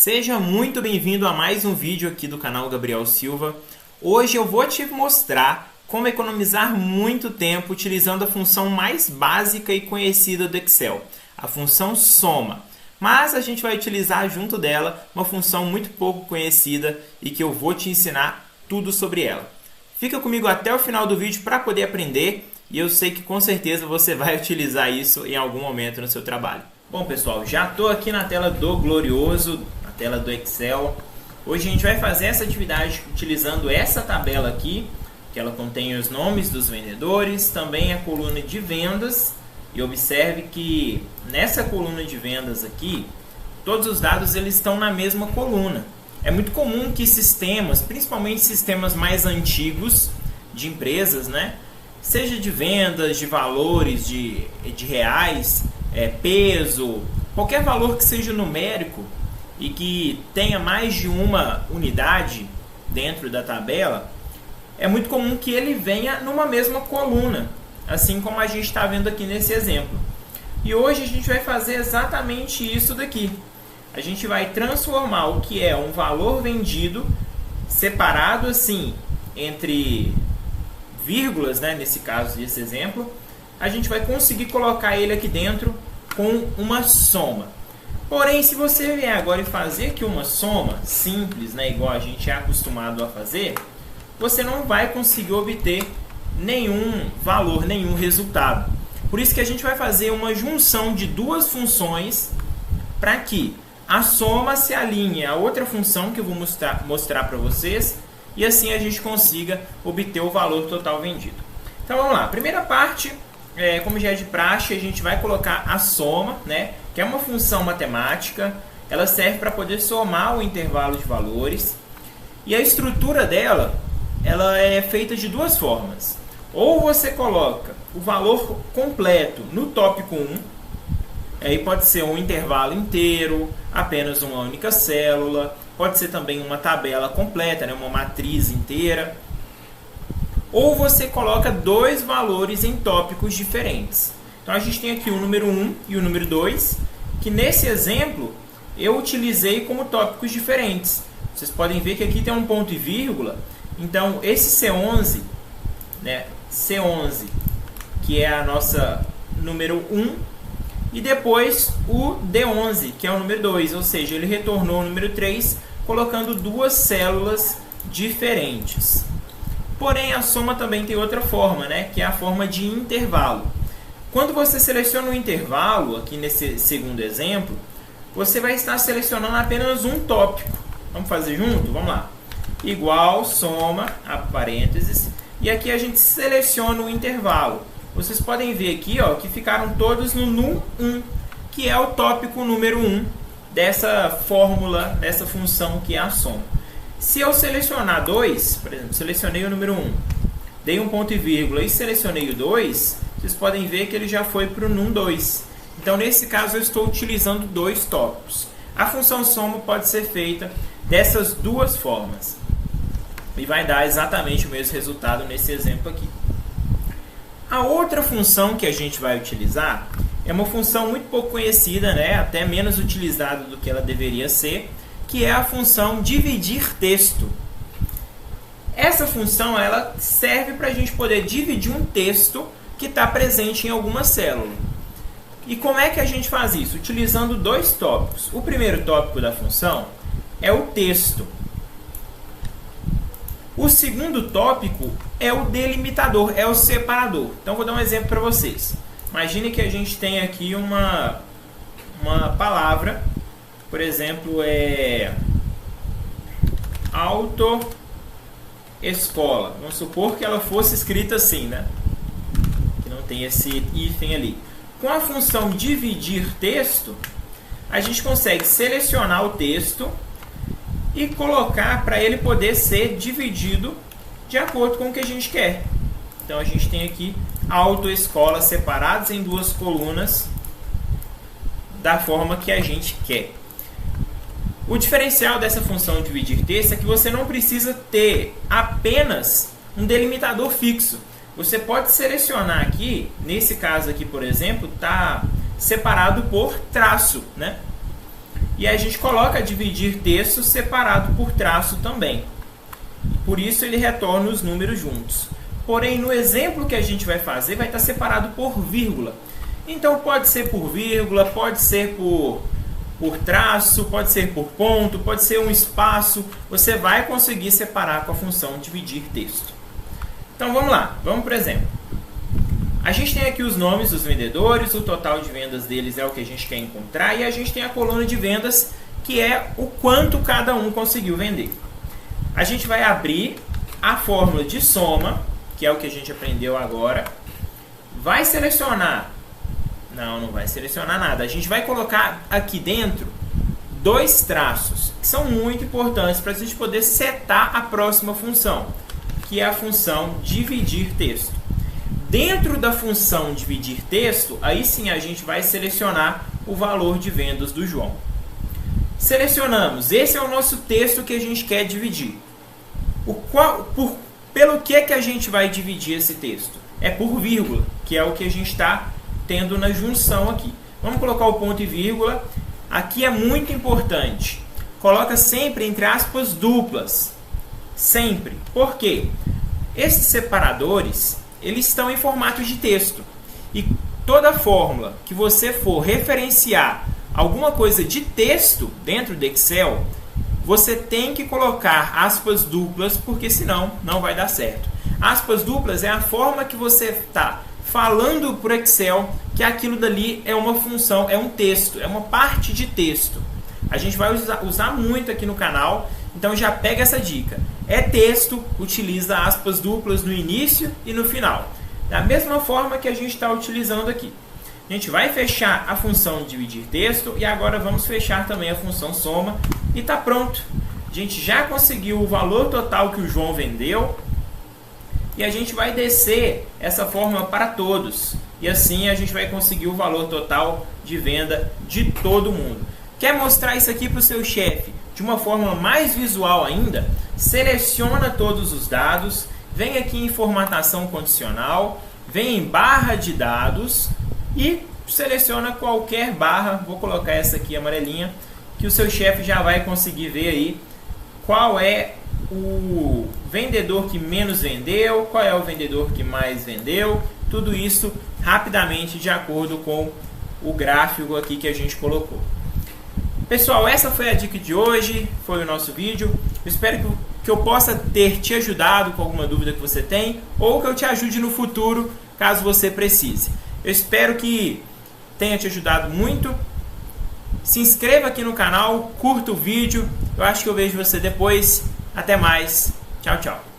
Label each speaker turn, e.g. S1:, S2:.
S1: Seja muito bem-vindo a mais um vídeo aqui do canal Gabriel Silva. Hoje eu vou te mostrar como economizar muito tempo utilizando a função mais básica e conhecida do Excel, a função soma. Mas a gente vai utilizar junto dela uma função muito pouco conhecida e que eu vou te ensinar tudo sobre ela. Fica comigo até o final do vídeo para poder aprender e eu sei que com certeza você vai utilizar isso em algum momento no seu trabalho. Bom pessoal, já estou aqui na tela do Glorioso, na tela do Excel. Hoje a gente vai fazer essa atividade utilizando essa tabela aqui, que ela contém os nomes dos vendedores, também a coluna de vendas. E observe que nessa coluna de vendas aqui, todos os dados eles estão na mesma coluna. É muito comum que sistemas, principalmente sistemas mais antigos de empresas, né, seja de vendas, de valores, de reais, peso, qualquer valor que seja numérico e que tenha mais de uma unidade dentro da tabela, é muito comum que ele venha numa mesma coluna, assim como a gente está vendo aqui nesse exemplo. E hoje a gente vai fazer exatamente isso daqui. A gente vai transformar o que é um valor vendido, separado assim entre vírgulas, né, nesse caso desse exemplo, a gente vai conseguir colocar ele aqui dentro com uma soma. Porém, se você vier agora e fazer aqui uma soma simples, né, igual a gente é acostumado a fazer, você não vai conseguir obter nenhum valor, nenhum resultado. Por isso que a gente vai fazer uma junção de duas funções para que a soma se alinhe a outra função que eu vou mostrar para vocês e assim a gente consiga obter o valor total vendido. Então vamos lá, primeira parte, como já é de praxe, a gente vai colocar a soma, né, que é uma função matemática. Ela serve para poder somar o intervalo de valores e a estrutura dela ela é feita de duas formas. Ou você coloca o valor completo no tópico 1, aí pode ser um intervalo inteiro, apenas uma única célula, pode ser também uma tabela completa, né, uma matriz inteira. Ou você coloca dois valores em tópicos diferentes. Então a gente tem aqui o número 1 e o número 2, que nesse exemplo eu utilizei como tópicos diferentes. Vocês podem ver que aqui tem um ponto e vírgula, então esse C11, né, C11, que é a nossa número 1, e depois o D11, que é o número 2, ou seja, ele retornou o número 3, colocando duas células diferentes. Porém, a soma também tem outra forma, né, que é a forma de intervalo. Quando você seleciona um intervalo, aqui nesse segundo exemplo, você vai estar selecionando apenas um tópico. Vamos fazer junto? Vamos lá. Igual, soma, a parênteses, e aqui a gente seleciona o intervalo. Vocês podem ver aqui, ó, que ficaram todos no num1, que é o tópico número 1 dessa fórmula, dessa função que é a soma. Se eu selecionar 2, por exemplo, selecionei o número 1, dei um ponto e vírgula e selecionei o 2, vocês podem ver que ele já foi para o num2. Então, nesse caso, eu estou utilizando dois tópicos. A função soma pode ser feita dessas duas formas e vai dar exatamente o mesmo resultado nesse exemplo aqui. A outra função que a gente vai utilizar é uma função muito pouco conhecida, né? Até menos utilizada do que ela deveria ser, que é a função dividir texto. Essa função ela serve para a gente poder dividir um texto que está presente em alguma célula. E como é que a gente faz isso? Utilizando dois tópicos. O primeiro tópico da função é o texto. O segundo tópico é o delimitador, é o separador. Então, vou dar um exemplo para vocês. Imagine que a gente tem aqui uma palavra, por exemplo, autoescola. Vamos supor que ela fosse escrita assim, né? Que não tem esse hífen ali. Com a função dividir texto, a gente consegue selecionar o texto e colocar para ele poder ser dividido de acordo com o que a gente quer. Então a gente tem aqui autoescola separados em duas colunas da forma que a gente quer. O diferencial dessa função dividir texto é que você não precisa ter apenas um delimitador fixo. Você pode selecionar aqui, nesse caso aqui, por exemplo, está separado por traço, né? E a gente coloca dividir texto separado por traço também. Por isso ele retorna os números juntos. Porém, no exemplo que a gente vai fazer, vai estar separado por vírgula. Então pode ser por vírgula, pode ser por traço, pode ser por ponto, pode ser um espaço. Você vai conseguir separar com a função dividir texto. Então vamos lá, vamos para o exemplo. A gente tem aqui os nomes dos vendedores, o total de vendas deles é o que a gente quer encontrar, e a gente tem a coluna de vendas, que é o quanto cada um conseguiu vender. A gente vai abrir a fórmula de soma, que é o que a gente aprendeu agora. Vai selecionar... Não vai selecionar nada. A gente vai colocar aqui dentro dois traços, que são muito importantes para a gente poder setar a próxima função, que é a função dividir texto. Dentro da função dividir texto, aí sim a gente vai selecionar o valor de vendas do João. Selecionamos. Esse é o nosso texto que a gente quer dividir. Pelo que a gente vai dividir esse texto? É por vírgula, que é o que a gente está tendo na junção aqui. Vamos colocar o ponto e vírgula. Aqui é muito importante. Coloca sempre entre aspas duplas. Sempre. Por quê? Esses separadores, eles estão em formato de texto. E toda fórmula que você for referenciar alguma coisa de texto dentro do Excel, você tem que colocar aspas duplas, porque senão não vai dar certo. Aspas duplas é a forma que você está falando para o Excel que aquilo dali é uma função, é um texto, é uma parte de texto. A gente vai usar muito aqui no canal, então já pega essa dica. É texto, utiliza aspas duplas no início e no final. Da mesma forma que a gente está utilizando aqui. A gente vai fechar a função dividir texto e agora vamos fechar também a função soma e está pronto. A gente já conseguiu o valor total que o João vendeu e a gente vai descer essa fórmula para todos. E assim a gente vai conseguir o valor total de venda de todo mundo. Quer mostrar isso aqui para o seu chefe de uma forma mais visual ainda? Seleciona todos os dados, vem aqui em formatação condicional, vem em barra de dados e seleciona qualquer barra. Vou colocar essa aqui amarelinha, que o seu chefe já vai conseguir ver aí qual é o vendedor que menos vendeu, qual é o vendedor que mais vendeu, tudo isso rapidamente de acordo com o gráfico aqui que a gente colocou. Pessoal, essa foi a dica de hoje, foi o nosso vídeo. Eu espero que eu possa ter te ajudado com alguma dúvida que você tem, ou que eu te ajude no futuro, caso você precise. Eu espero que tenha te ajudado muito. Se inscreva aqui no canal, curta o vídeo. Eu acho que eu vejo você depois. Até mais. Tchau, tchau.